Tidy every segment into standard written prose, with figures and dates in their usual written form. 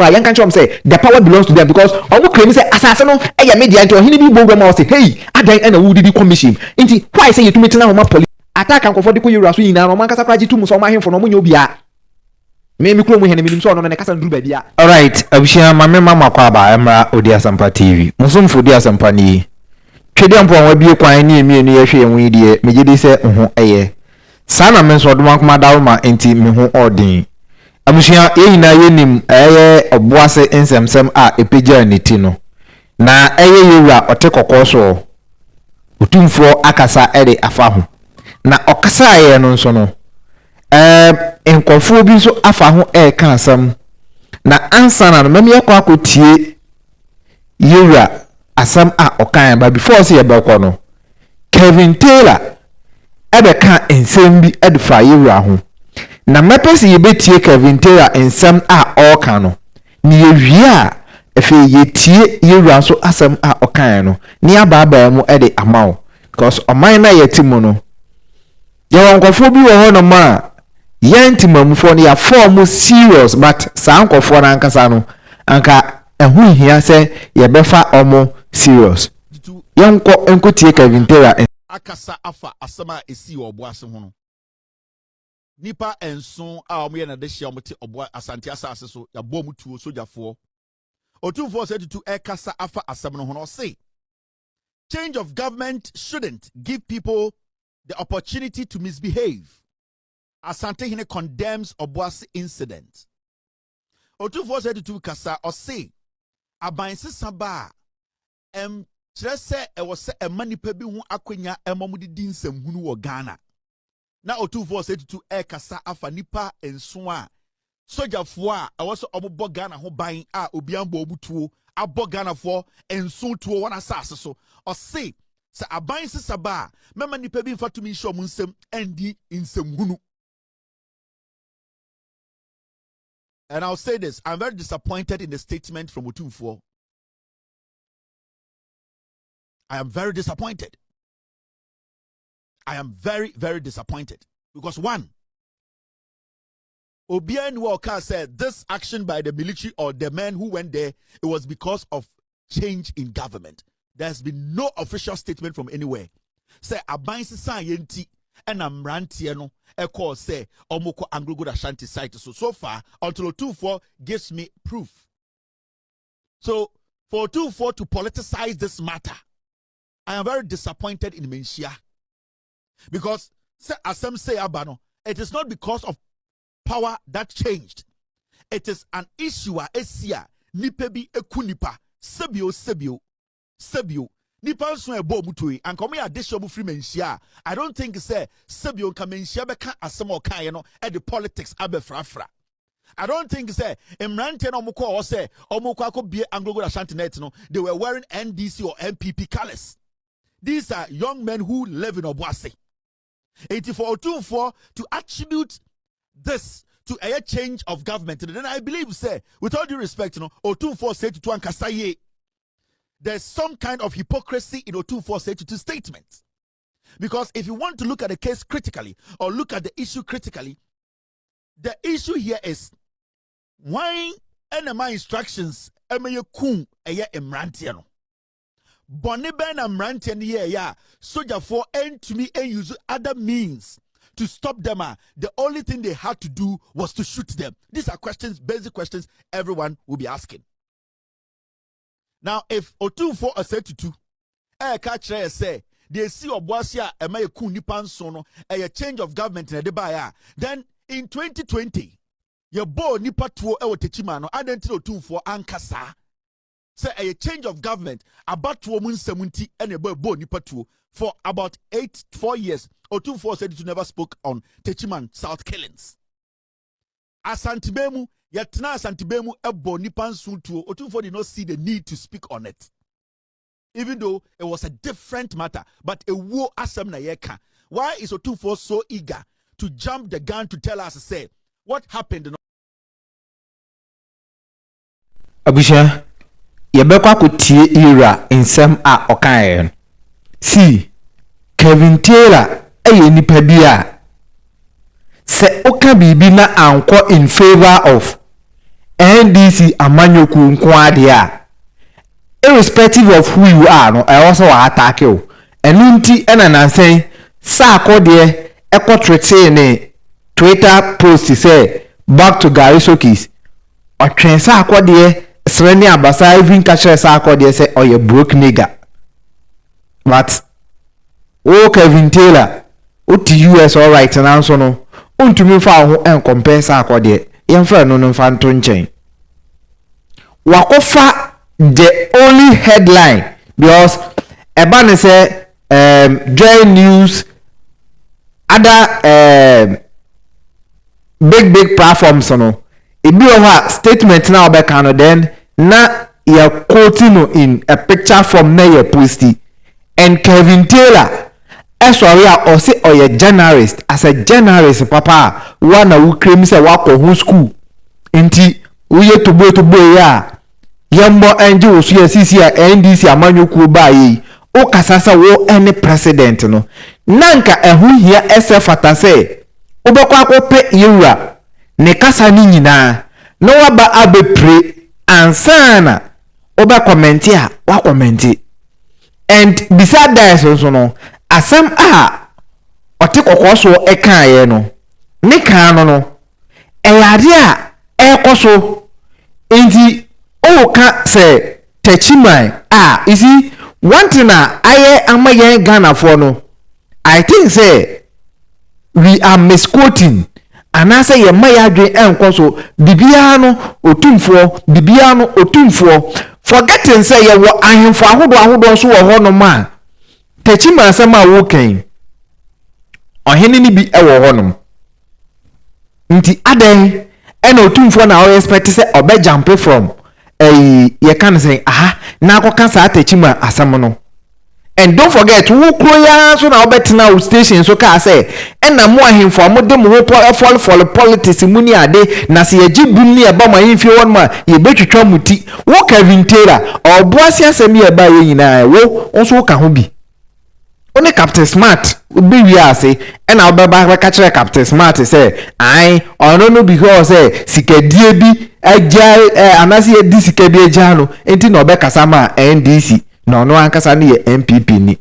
mu a yanka chom say the power belongs to them because omo claim say asase no e ya media nti ohini bi bo ma say hey adan na wo didi commission nti why say yetumi tena ho ma police attack and comfort ko yura so nyina no man kasa praji tumu so ma hemfo no mo nya obia me kuro mu hene minim so no na kasa nduru ba bia. All right abushia mama mama kwa ba emra odi asampa tv musumfo odi asampa ni twede ampo wa bie kwan ni emienu ye hwe enwi die megedi se ho eye sana men so doma kuma dawma enti me ho odin abushia ye nyina ye nim eye Obuasi ensemsem a epeja ni ti no na eye yewura otekokko so Otumfo akasa ede afa ho na okasa ye no nso no enkofo bi so afa ho ka asam na ansana no meme yakọ akotie yewura asam a okan ba before say yebekọ no Kevin Taylor ebe ka ensem bi edfa yewura ho na mepesi yebetie Kevin Taylor ensem a okan no ni yewie a efe yetie yewura so asam a okan no ni ababa mu ede amawo because oman na yetimo no yawonkofo bi wo ho no ma yentimamufo no ya form serious but sankofo na ankasa no anka ehu hia se yebefa omo serious enko tie Kevin Taylor akasa afa asama esi Obuasi ho no nipa enso a omo ye na de hia omo te Asante asase so ya bo mu tuo sojafo Otumfo said to ekasa afa asam no ho no say change of government shouldn't give people the opportunity to misbehave. Asante Hine condemns Obuasi incident. Otumfo said to kasa or say abansi saba kyerese e wo se emanipa bi hu akwanya emamudi dinsem hunu wo Ghana. Na Otumfo said to kasa afa nipa enso a sojafo a e wo se obobo Ghana ho ban a obiambo obutuo abo Ghana fo enso tuo wana asase so or say sa abansi saba mema nipa bi mfatumi nso mu nsem endi nsem hunu. And I'll say this, I'm very disappointed in the statement from Otumfo. I am very disappointed. I am very, very disappointed. Because one, Obian Walker said this action by the military or the men who went there, it was because of change in government. There's been no official statement from anywhere. Say, Abansi Sayenti and Amrantie no eko say omoko Anglo Ashanti site. So far, until Otumfo gives me proof. So for Otumfo to politicize this matter, I am very disappointed in Menshia. Because as some say Abano, it is not because of power that changed. It is an issue esia nipebi ekunipa sebio nipa so ebo mutui and come here additional free menshia. I don't think say sebio ka menshia beka asem okan no e the politics abefrafra. I don't think say emrante no mukọ or say omukọ akobie Anglo Ashanti net no they were wearing NDC or MPP colors. These are young men who live in Obuasi. It is for Otumfo to attribute this to a change of government. And then I believe say with all due respect, Otumfo said to Ankasaye, there's some kind of hypocrisy in Otumfo said to statements. Because if you want to look at the case critically or look at the issue critically, the issue here is why NMI instructions emaye kun eye emrantiano. Boni ben emrantiano here ya soldier for end to me and use other means to stop them. The only thing they had to do was to shoot them. These are questions, basic questions everyone will be asking. Now, if Otumfo said to two, catch say they see Obuasi a may ku nipan sono a change of government in the debaya. Then in 2020, your bo nipa tuo e Techimano, identity Otumfo ankasa. Say a change of government about 2 months 70 and a bo nipa tuo for about 4 years. Otumfo said to never spoke on Techiman South killings. Asantibemu Yatna Santibemu ebo nipan suntuo. Otumfo did not see the need to speak on it. Even though it was a different matter, but a war asem na yeka. Why is Otumfo so eager to jump the gun to tell us, say, what happened? Abusha, yebekwa kutie ira insem a okayen. See, Kevin Taylor eye nipa bia se oka bibi na anko in favor of NDC amanyoku nko ade a irrespective of who you are no I also wa attack you enunti ena nansen sa akode ekwotrete ne Twitter post say back to Gary Sokis otwen sa akode Sereni Abasa even catch sa akode say oh you broke nigga but Kevin Taylor the US all right now so no untumi fa ho en compare sa akode yemfa no no fa nto nchen wakofa the only headline because ebane say joy news other big platforms no ebi o statement na obeka no then na ya quoting no in a picture from na ya posty and Kevin Taylor sorry or say or a journalist as a journalist papa one who claim say wako who school inti uye to boy ya yambo enje osu ya sisi ya NDC amanyoku ba yi o kasasa wo any president no nanka ehu hia esefata say obekwa akope yewura ne kasa ni nyina no waba abepre ansana oba comment ya wa comment and beside that so no asem ote kokoso ekaye no ne kan no eyade a ekoso enti o ka say techiman you see one thing aye amaye Ghana for no I think say we are misquoting and I say ye maya dwen enkoso bibia no otumfo forgetting say ye wo ahemfo ahodo so wo ho no ma techima asema wo kan ohene ni bi e wo ho no nti aden ena otumfo na o expect say obe jump from ye can say na akoka sa techima asem no. And don't forget who kroya so na obetina station so ka say ena mo ahemfo amode mo fall for politics muni ade na se yagibum ni eba mo ahemfie won ma ye betwetwa muti wo Kevin Taylor Obuasi asem ye ba ye nyina wo onso ka ho bi oni Captain Smart be wi ase ena obeba ka kire Captain Smart say ai ono no because say sikadie bi agya anase ye di sikadie agya no enti na obekasa ma NDC no ankasa ne MPP ni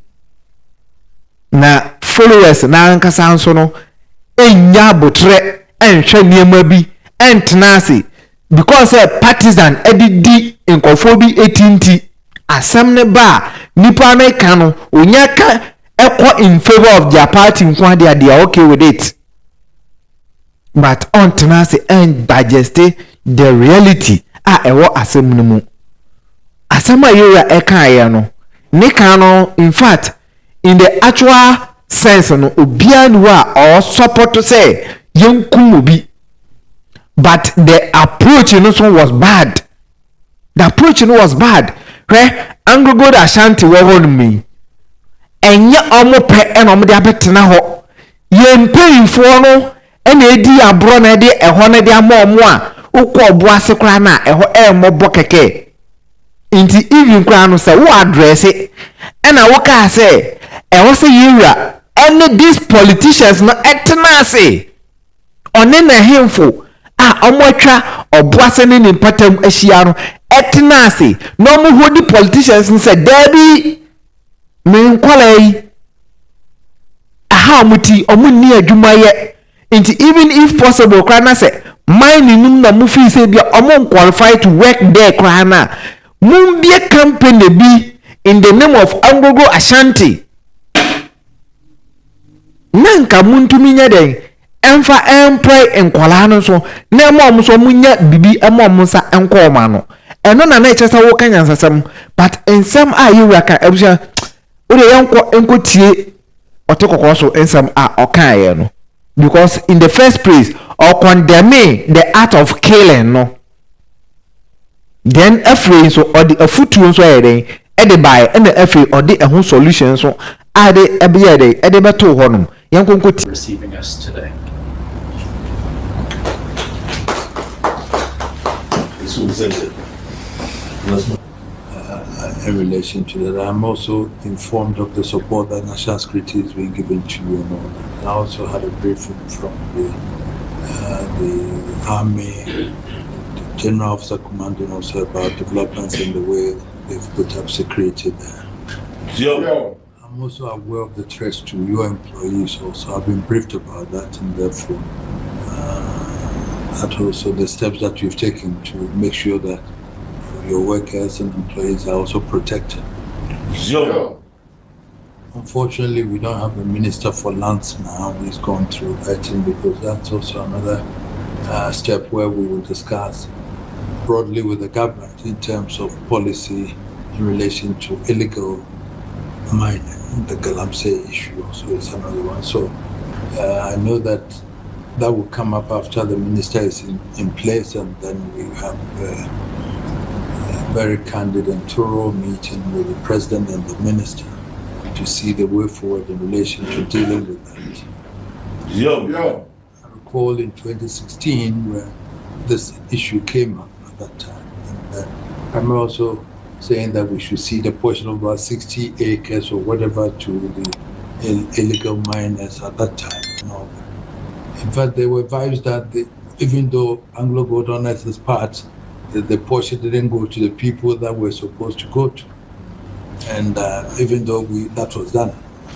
na followers na ankasa anso no enya botre enhwe niema bi entnase because partisan edidi nkofo bi 18 asem ne ba nipa na ka no onyaka ekọ in favor of their party nkwa they are okay with it but ontnase and digest the reality ewo asem no mu asama yura ekaye no nika no in fact in the actual sense no obia ni wa or support to say yenkum obi but the approach no so was bad Anglo God Ashanti wo ho mi enye omo pe ena omo de abetena ho yempeinfo no ena edi abro na de eho na de ama omo a ukọ Obuasi kra na eho emobọ keke inti even kra no say wo address it and I work say e wo say yira any these politicians no etena say one na hemfo omotwa Obuasi ne ni patam ahia no etena say no mo hodi politicians say dabi me nkwalai muti omunni adwuma ye inti even if possible kra na say mine num na mo fi say bia omo qualified to work there kra na mumbie company be in the name of Angogo Ashanti nanka muntumi nya den emfa employ enkwala no so na emom so munya bibi emom sa enkoma no eno na echesa wo kanya nsasam but ensam yuraka ebusha ode enko tie otokoko so ensam okan ye no because in the first place or condemning the act of killing no then afraid so or the foot so eden e buy and the afraid or the whole solution so ade ebiya dey e dey beto honum yankonko receiving us today. In relation to that, I'm also informed of the support that national security is being given to you and all that. I also had a briefing from the army General Officer Commanding also about developments in the way they've put up security there. I'm also aware of the threats to your employees also. I've been briefed about that, and therefore that also the steps that you've taken to make sure that your workers and employees are also protected. Unfortunately, we don't have a minister for lands now. He's gone through vetting, because that's also another step where we will discuss broadly with the government in terms of policy in relation to illegal mining. The Galamsey issue also is another one. So I know that will come up after the minister is in place, and then we have a very candid and thorough meeting with the president and the minister to see the way forward in relation to dealing with that. I recall in 2016 where this issue came up at that time, and I'm also saying that we should see the portion of about 60 acres or whatever to the illegal miners at that time. In fact, there were vibes that even though Anglo Gold honored its part, the portion didn't go to the people that were supposed to go to. And even though that was done,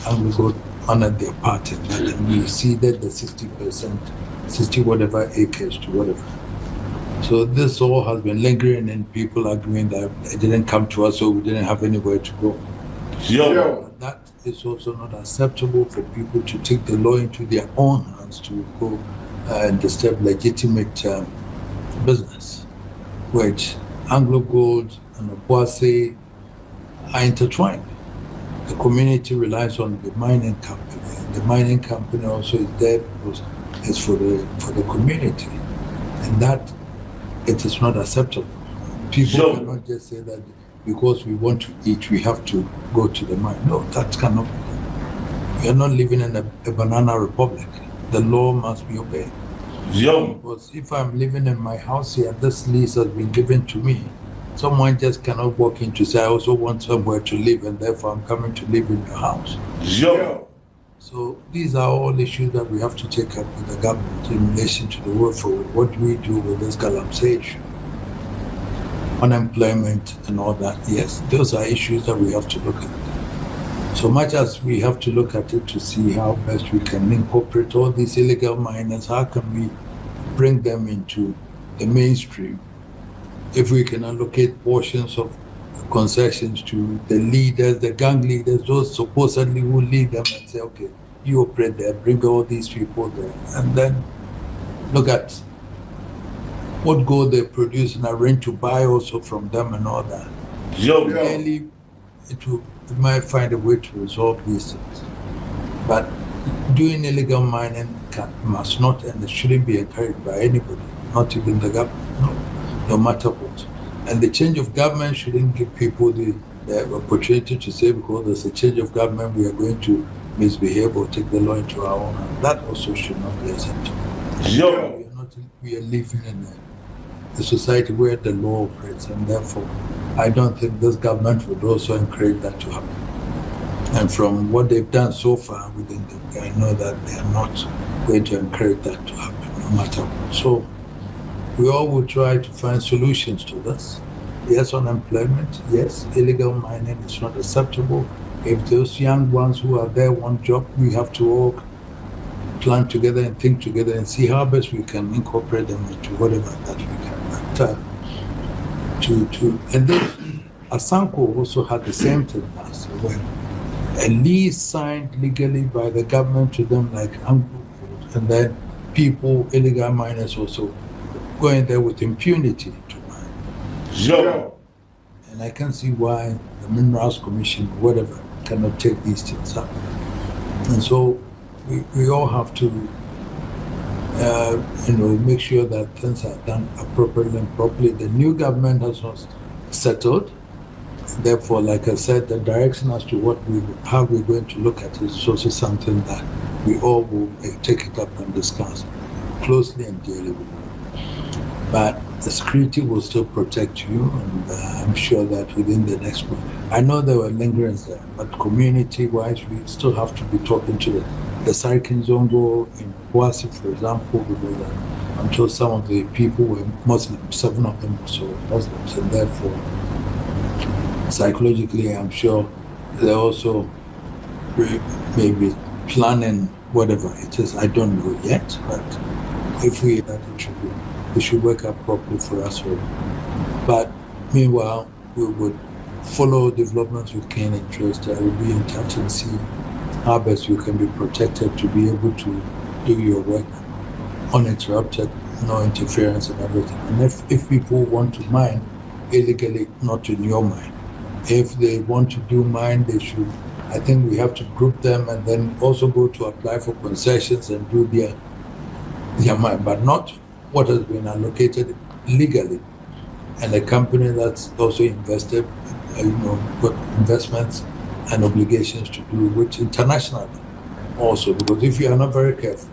Anglo Gold honored their part in that, and we ceded the 60%, 60 whatever acres to whatever. So this all has been lingering, and people agreeing that it didn't come to us, so we didn't have anywhere to go. That is also not acceptable for people to take the law into their own hands to go and disturb legitimate business, which Anglo Gold and Obuasi are intertwined. The community relies on the mining company. The mining company also is there because it's for the community, and that it is not acceptable. People cannot just say that because we want to eat, we have to go to the mine. No, that cannot be done. We are not living in a banana republic. The law must be obeyed. Because if I'm living in my house here, this lease has been given to me. Someone just cannot walk in to say, I also want somewhere to live, and therefore I'm coming to live in your house. So these are all issues that we have to take up with the government in relation to the way forward. What do we do with this Galamsey issue? Unemployment and all that. Yes, those are issues that we have to look at. So much as we have to look at it to see how best we can incorporate all these illegal miners, how can we bring them into the mainstream? If we can allocate portions of concessions to the leaders, the gang leaders, those supposedly who lead them, and say, okay, you operate there, bring all these people there, and then look at what gold they produce and arrange to buy also from them and all that. Really, it might find a way to resolve these things. But doing illegal mining must not, and it shouldn't be encouraged by anybody, not even the government, no matter what. And the change of government shouldn't give people the opportunity to say, because there's a change of government, we are going to misbehave or take the law into our own hands. That also should not be acceptable. We are living in a society where the law operates, and therefore I don't think this government would also encourage that to happen. And from what they've done so far within them, I know that they are not going to encourage that to happen, no matter what. So we all will try to find solutions to this. Yes, unemployment. Yes, illegal mining is not acceptable. If those young ones who are there want job, we have to all plan together and think together and see how best we can incorporate them into whatever that we can. And then Asanko also had the same thing last year, when a lease signed legally by the government to them, like Anglo, and then people, illegal miners also going there with impunity to mine. And I can't see why the Minerals Commission or whatever cannot take these things up. And so we all have to make sure that things are done appropriately and properly. The new government has not settled. Therefore, like I said, the direction as to how we're going to look at it is also something that we all will take it up and discuss closely and dearly with. But the security will still protect you, and I'm sure that within the next month. I know there were lingerings there, but community-wise, we still have to be talking to the Sarkin Zongo in Obuasi, for example, because I'm told some of the people were Muslims, 7 of them also were Muslims, and therefore, psychologically, I'm sure they also maybe planning whatever it is. I don't know yet, but if we it should work out properly for us all. But meanwhile, we would follow developments with keen interest. I will be in touch and see how best you can be protected to be able to do your work uninterrupted, no interference and everything. And if people want to mine illegally, not in your mine, if they want to do mine, they should, I think we have to group them and then also go to apply for concessions and do their mine, but not what has been allocated legally. And a company that's also invested, got investments and obligations to do, which internationally also, because if you are not very careful,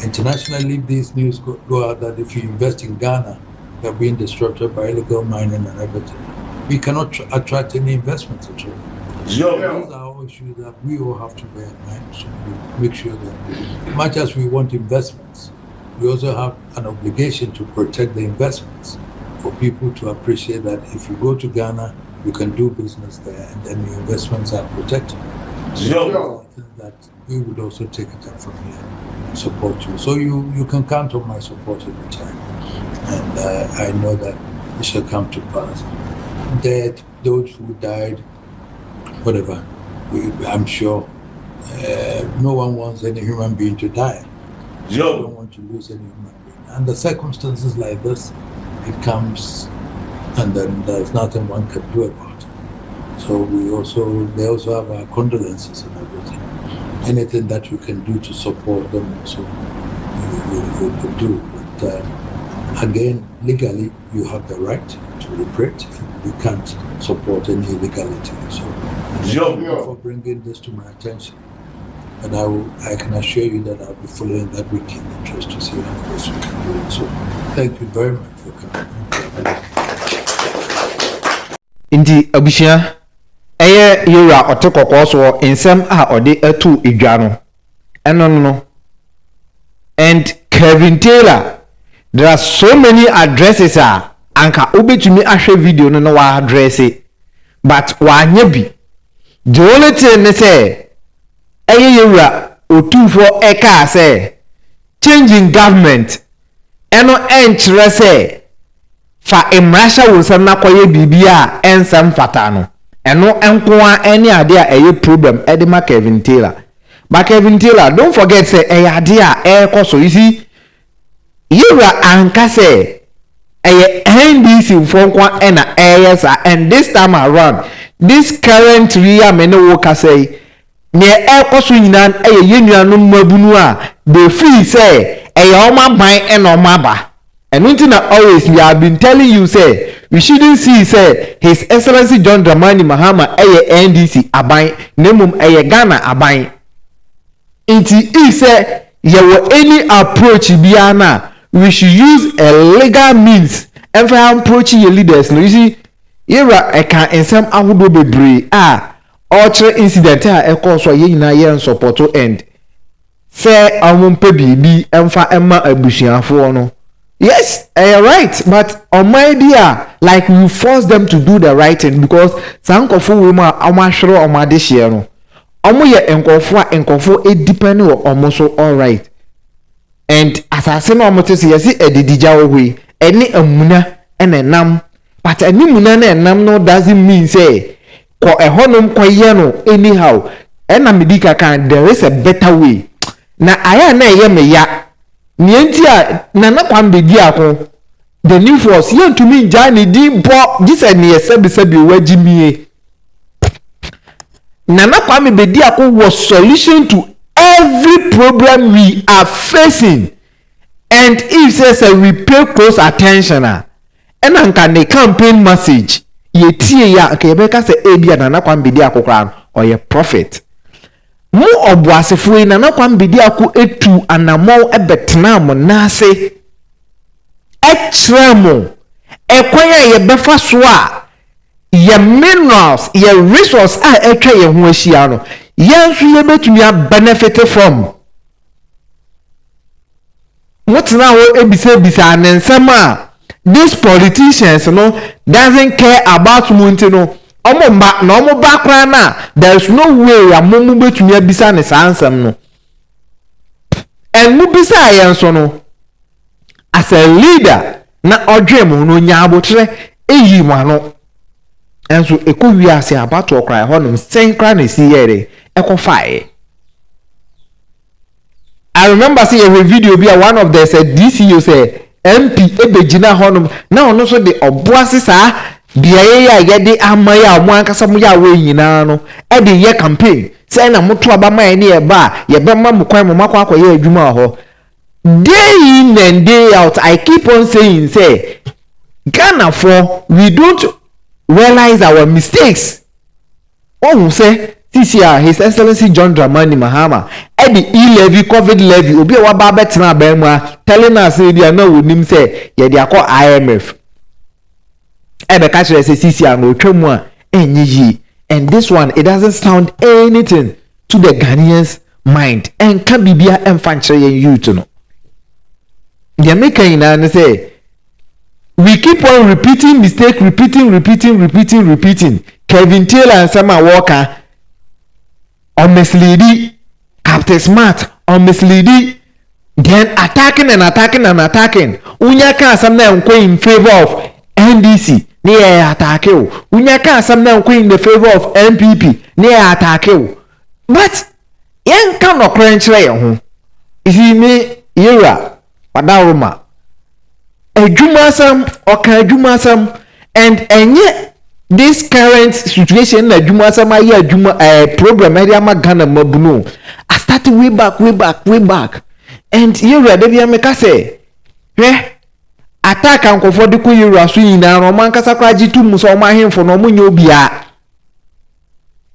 internationally these news go out that if you invest in Ghana, you're being disrupted by illegal mining and everything. We cannot attract any investments at all. These are all issues that we all have to bear in mind. So we make sure that much as we want investments, we also have an obligation to protect the investments, for people to appreciate that if you go to Ghana, you can do business there and then your investments are protected. So I think that we would also take it up from here and support you. So you can count on my support every time. And I know that it shall come to pass. Dead, those who died, whatever, I'm sure no one wants any human being to die. We don't want to lose any human being. And the circumstances like this, it comes and then there's nothing one can do about it. So they also have our condolences and everything. Anything that we can do to support them, so we could do. But again, legally, you have the right to reparate. You can't support any illegality. So thank you for bringing this to my attention. And I can assure you that I'll be following that with keen interest to see how close we can do it. So thank you very much for coming. Inti abusua eye yura otekoko so ensem a ode atu edwa no eno no. And Kevin Taylor, there are so many addresses anka obetumi ahwe video no wa address it, but wa nya bi. The only thing they say eye yura Otumfo eka say changing government eno enkyere say fa emrasha wonsam na koye bibia ensam fatano eno enkoa ene ade a eye problem edema Kevin Taylor. But Kevin Taylor, don't forget say ade a koso. You see yura anka say eye NDC fonkwa ena ayesa, and this time around this current year me no woka say ne koso nyinan eye yenuanum mabunu a they feel say eye oma ban ena oma ba. And until always we have been telling you say we shouldn't see say His Excellency John Dramani Mahama NDC aban nemum Ghana aban. Inti he say there any approach biana we should use a legal means and for approaching your leaders. No, you see era eka ensem ahodo bebre ultra incident so ye nyina ye support to end say amumpe bibi emfa emma abusuafo no. Yes, right, but on my idea, like we force them to do the right thing because some kofu women are sure on my this year. No, ye enkofo it depending on almost all right. And as I say, no, motor see edidija way any amuna and a nam, but any muna and nam no doesn't mean say ko ehonum ko ye no anyhow. And amidika can there is a better way. Na aya na ye me ya. Nienti a Nana Kwame Bediako the new force yen to me jani di bo this and ye sebi wajimie. Nana Kwame Bediako was solution to every problem we are facing, and if says we pay close attention and anka the campaign message ye tie ya okay beka say ebia Nana Kwame Bediako kran or ye prophet mo Obuasi fui Nana Kwame Bediako etu anamo ebetena mo nase etremo ekwanya ye befa so a ye minerals ye resource a etwa ye ho ahia no ye nso ye betumi a benefit from motena ho ebisa ne nsem a these politicians no doesn't care about munti no omo mba na omo ba kra na there is no way amomu betumi abisa ne sansem no and mu bisa ayen so no as a leader na odwem no nya abotre eyi mu ano enso ekowi ase abato okra honum senkra na si yere ekofae. I remember seeing a video be one of the said DCU say MP ebegina honum na ono so de Obuasi sa biaye ya yede amaya omo ankasa mo ya we nyina no e de ye campaign say na moto abama ne ye ba ye bema mo kwan mo makwa akoye adwuma ho. Day in and day out I keep on saying say Ghana for we don't realize our mistakes. Oh say this year His Excellency John Dramani Mahama at the levy COVID levy obi wa ba betina bema telling us say they are no wonim say ye dey call IMF ebe ka chere say this year no twemu a enyi and this one it doesn't sound anything to the Ghanaians mind and can bibia emfa chere youth no they make na say we keep on repeating mistake repeating Kevin Taylor and Sama Walker on misleading Captain Smart on misleading then attacking unya kan some na in favor of NDC near attack you unya kan some na in the favor of MPP near attack you but yen kan no krenchre ho isi me era padaruma ejumasam and enye this current situation na ejumasam aye ejuma program area ma Ghana mabuno I started way back and you ready be make say attack and for the ku yura so yina no man kasa kwaji tum so ma hemfo no munye obia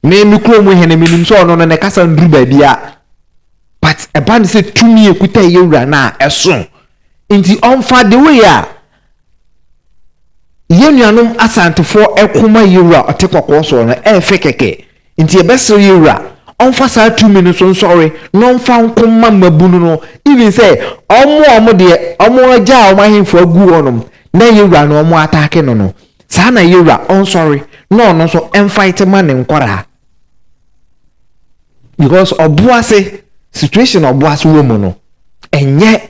me mikro mu hene minim so no ne kasa ndru ba bia but e ban say tumi ekuta yura na eso inti onfa the way a yenuanom asantefo ekoma yura otekokko so no efe keke inti ebeso yura onfa sa 2 minutes on sorry no onfa nkoma mabunu no even say omo de omo aja omo ahemfo agu onom na yura no omo attack no sa na yura on sorry no so enfight man nkora because Obuasi situation Obuasi woman no enye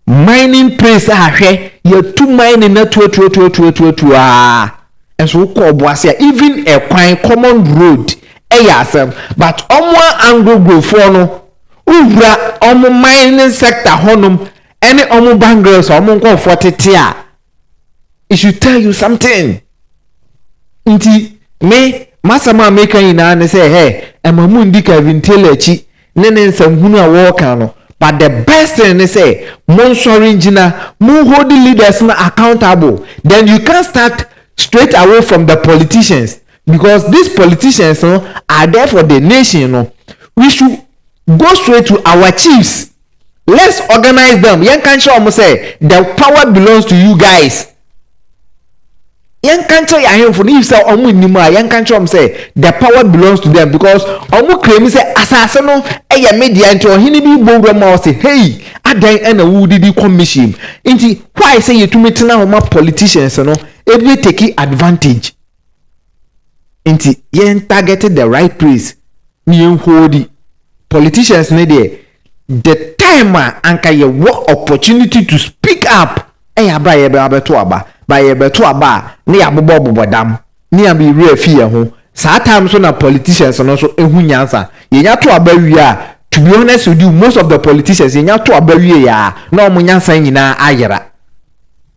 mining place ahwe ye tu mining na tu enso ko Obuasi even a kwan common road eyasem but omo angle go for no uvra omo mining sector honum any omo bangles omo nko for tetia it should tell you something nti me masama make ina ne say hey emamu ndi Kevin Taylor chi nene nsahunu a wo kan no but the best thing is say mon sorry engineer mon hold the leaders accountable then you can start straight away from the politicians because these politicians are there for the nation we should go straight to our chiefs. Let's organize them. Yan can show say the power belongs to you guys. Yan can show ya for if say omu nima yan can show say the power belongs to them because omu claim say asasano eya media nti ohini bi bongo ma say hey adan na wu didi commission nti why say you to meet na homa politicians no ebi take advantage nti yan targeted the right place ni yan hold politicians ne there the time anka ye work opportunity to speak up eya ba ye ba beto aba ba ye beto aba ne ya bobodam ne ya be refi ye ho saa time so na politicians no so ehu nyansa ye nya to aba wi a to be honest with you most of the politicians ye nya to aba wi ya na omo nyansa nyina ayera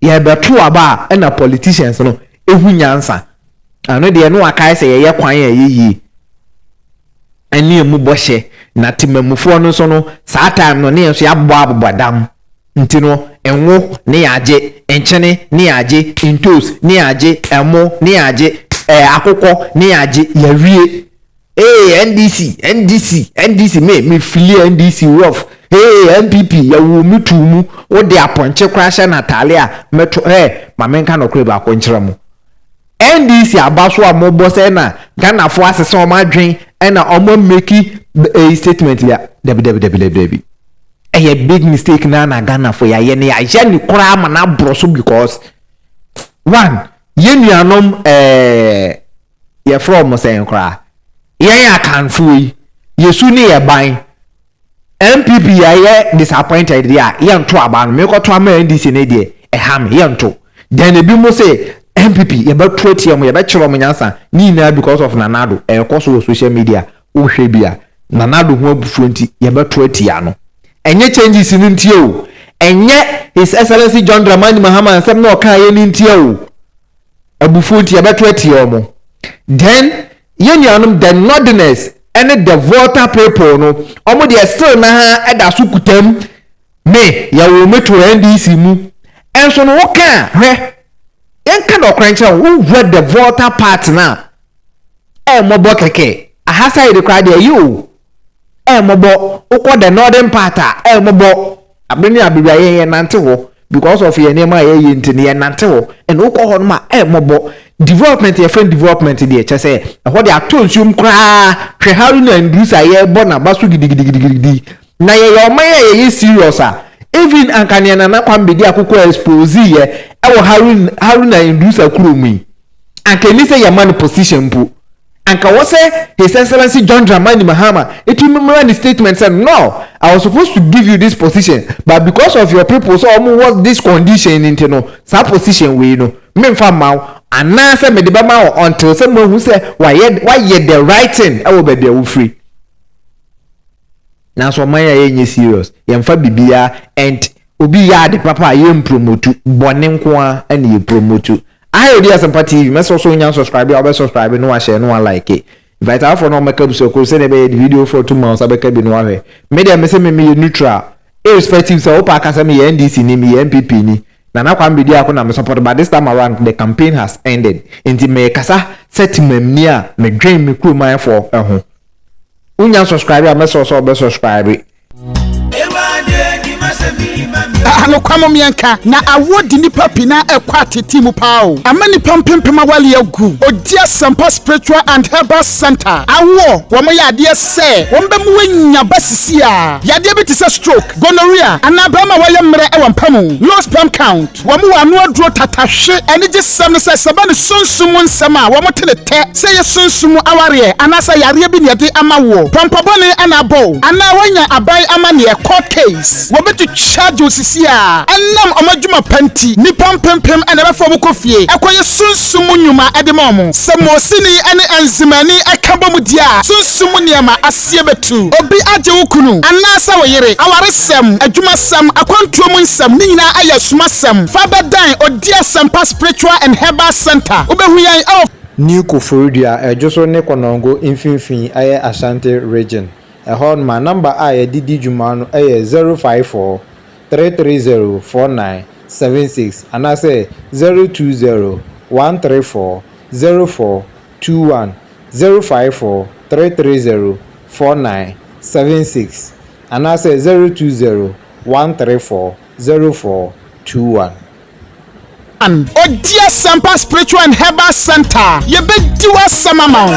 ye beto aba na politicians no ehu nyansa ano de no akai se ye kwan ye yi ani emu bohye na timamufo no so no saa time no ne so abobodam nti no enwo ne yaje enchene ne yaje intos ne yaje emo ne yaje akoko ne yaje yawie NDC me fili NDC rough MPP ya wo mitumu wo de aponche krasha na tale a meto mamenka no kre ba konkyere mu NDC abaso a mobo se na Ghana fo asese o madwen na o make a statement ya debi a big mistake na Ghana for ya ne ya ni kora ma na broso because one yenuanom ye from say kora ya kan fui yesu ne ye ban MPP ya disappointed dia ye nto aban me ko to ama NDC ne de ham ye nto then ebi mo say MPP ye ba tweti am ye ba chiro mo nyansa ni na because of Nanado ko so social media wo hwe bia Nanado ho abufu nti ye ba tweti ya no enye changes ni ntie o enye His Excellency John Dramani Mahama ansem na oka ye ni ntie o abufu nti ye ba tweti omo then yenuanom the northerners and the voter people no omo de still na ha eda so kutam me ya wo meto NDC mu enso no woka hwe enka do krancha wo read the voter part na mobo keke ahasa ide kwa de you mobo ukọ the northern part mobo abeni abibia ye nante ho because of ye nema ye ntini ye nante ho and ukọ ho ma mobo development ye friend development de che say ho de atonsum kra hwe haru na ndusa ye bo na baso gidigidi na ye yo man ye serious even ankane na Kwame Bediako expose ye ewo haru na ndusa kuromi ankani say ye man position pu anka wo say His Excellency John Dramani Mahama it remember the statement said no I was supposed to give you this position but because of your people so what this condition into no sa position we no me mfa maw ana say me de ba maw until say mo hu say why the right thing I will be there free now so man ya nye serious ye mfa bibia and obi ya de papa ye promote bone nko a na ye promote I dey as TV me so nya subscribe or be subscribe no share no like it invite out for no make up so ko say na be the video for 2 months abeka bi no ahwe me dey me say me neutral irrespective so opa aka say me NDC ni me MPP ni na Kwame Bediako na me support but this time around the campaign has ended inti me kasa setimam ni a me dwen me kuroman for ho unya subscribe or me so be subscribe ano kwamo mianka na awodi nipa pina ekwate timu pao amani pampempema wale agu odia sampa spiritual and herbal center awo womo yade se wombe mu wanya basisi a yade bi tise stroke gonorrhea anabama wale mre e wampamu low sperm count womo wano aduro tatahwe ene je sam no se sabane sunsumu nsama womo telete se ye sunsumu aware anasa yare bi ne de amawo pampabone anabo ana wanya abai amane e court case wobetu charge osisi anam omadwuma panti ni pampempem ana ba fo bokofie akoye sunsumu nyuma edemom samosini ane enzimani akabom dia sunsumu niama asie betu obi aje wukunu anasa woyere awaresem adwumasem akwantuom nsem ni nyina ayasumasem fabadan odia sampa spiritual and herbal center obehuyan New Koforidia ejoso ne konongo infinfin aye Ashanti region ehon ma number aye didi juma no aye 054 3304976 and I say 020 134 0421 054 330 4976 and I say 020 134 0421 Odia Sampa Spiritual and Herbal Center. You be do us some amount.